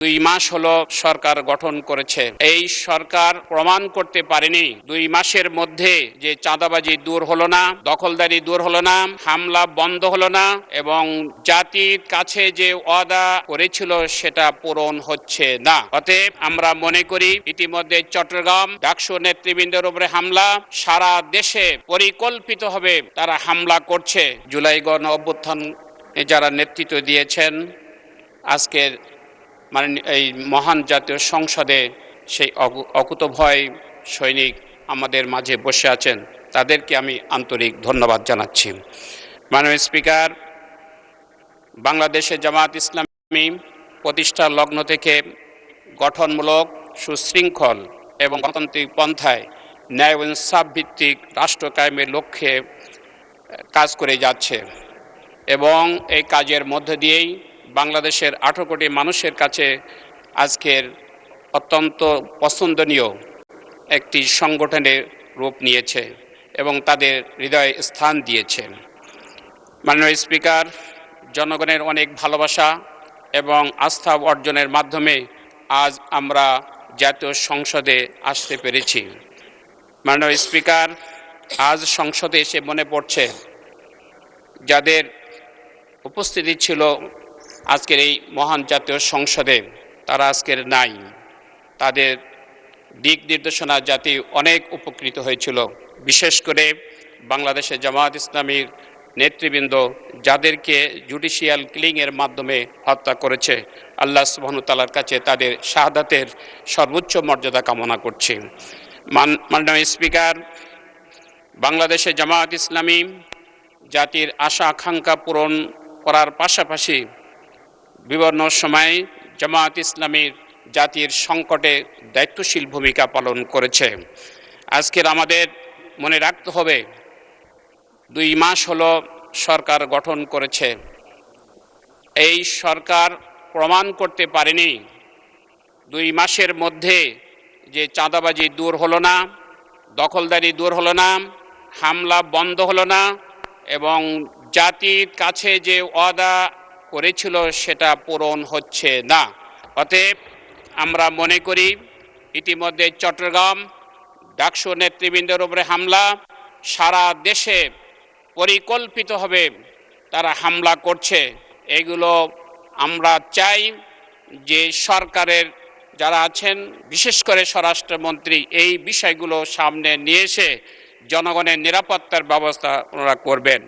2 মাস হলো সরকার গঠন করেছে। এই সরকার প্রমাণ করতে পারেনি 2 মাসের মধ্যে যে চাঁদাবাজি দূর হলো না, দখলদারি দূর হলো না, হামলা বন্ধ হলো না এবং জাতির কাছে যে ওয়াদা করেছিল সেটা পূরণ হচ্ছে না। অতএব আমরা মনে করি ইতিমধ্যে চট্টগ্রাম ডাকসু নেতৃবৃন্দের উপরে হামলা, সারা দেশে পরিকল্পিতভাবে তারা হামলা করছে। জুলাই গণ অভ্যুত্থান যারা নেতৃত্ব দিয়েছেন, আজকের এই মহান জাতীয় সংসদে সেই অকুতোভয় সৈনিক আমাদের মাঝে বসে আছেন, তাদেরকে আমি আন্তরিক ধন্যবাদ জানাচ্ছি। মাননীয় স্পিকার, বাংলাদেশে জামায়াত ইসলামী প্রতিষ্ঠা লগ্ন থেকে গঠনমূলক, সুশৃঙ্খল এবং গণতান্ত্রিক পন্থায় ন্যায় ও ইনসাফ ভিত্তিক রাষ্ট্র কায়েমের লক্ষ্যে কাজ করে যাচ্ছে এবং এই কাজের মধ্য দিয়েই বাংলাদেশের 18 কোটি মানুষের কাছে আজকের অত্যন্ত পছন্দনীয় একটি সংগঠনের রূপ নিয়েছে এবং তাদের হৃদয়ে স্থান দিয়েছে। মাননীয় স্পিকার, জনগণের অনেক ভালোবাসা এবং আস্থা অর্জনের মাধ্যমে আজ আমরা জাতীয় সংসদে আসতে পেরেছি। মাননীয় স্পিকার, আজ সংসদে এসে মনে পড়ছে যাদের উপস্থিতি ছিল আজকের এই মহান জাতীয় সংসদে, তারা আজকের নাই। তাদের দিক নির্দেশনা জাতি অনেক উপকৃত হয়েছিল, বিশেষ করে বাংলাদেশে জামায়াত ইসলামীর নেতৃবৃন্দ যাদেরকে জুডিশিয়াল কিলিংয়ের মাধ্যমে হত্যা করেছে। আল্লাহ সুবহানাহু ওয়া তাআলার কাছে তাদের শাহাদাতের সর্বোচ্চ মর্যাদা কামনা করছি। মাননীয় স্পিকার, বাংলাদেশে জামায়াত ইসলামী জাতির আশা আকাঙ্ক্ষা পূরণ করার পাশাপাশি বিভিন্ন সময়ে জামায়াত ইসলামীর জাতির সংকটে দায়িত্বশীল ভূমিকা পালন করেছে। আজকের আমাদের মনে রাখতে হবে 2 মাস হলো সরকার গঠন করেছে। এই সরকার প্রমাণ করতে পারেনি 2 মাসের মধ্যে যে চাঁদাবাজি দূর হলো না, দখলদারি দূর হলো না, হামলা বন্ধ হলো না এবং জাতির কাছে যে ওয়াদা করেছিল সেটা পূরণ হচ্ছে না। অতএব আমরা মনে করি ইতিমধ্যে চট্টগ্রাম ডাকসু নেতৃবৃন্দের উপরে হামলা, সারা দেশে পরিকল্পিতভাবে তারা হামলা করছে। এগুলো আমরা চাই যে সরকারের যারা আছেন, বিশেষ করে স্বরাষ্ট্রমন্ত্রী, এই বিষয়গুলো সামনে নিয়ে এসে জনগণের নিরাপত্তার ব্যবস্থা ওনারা করবেন।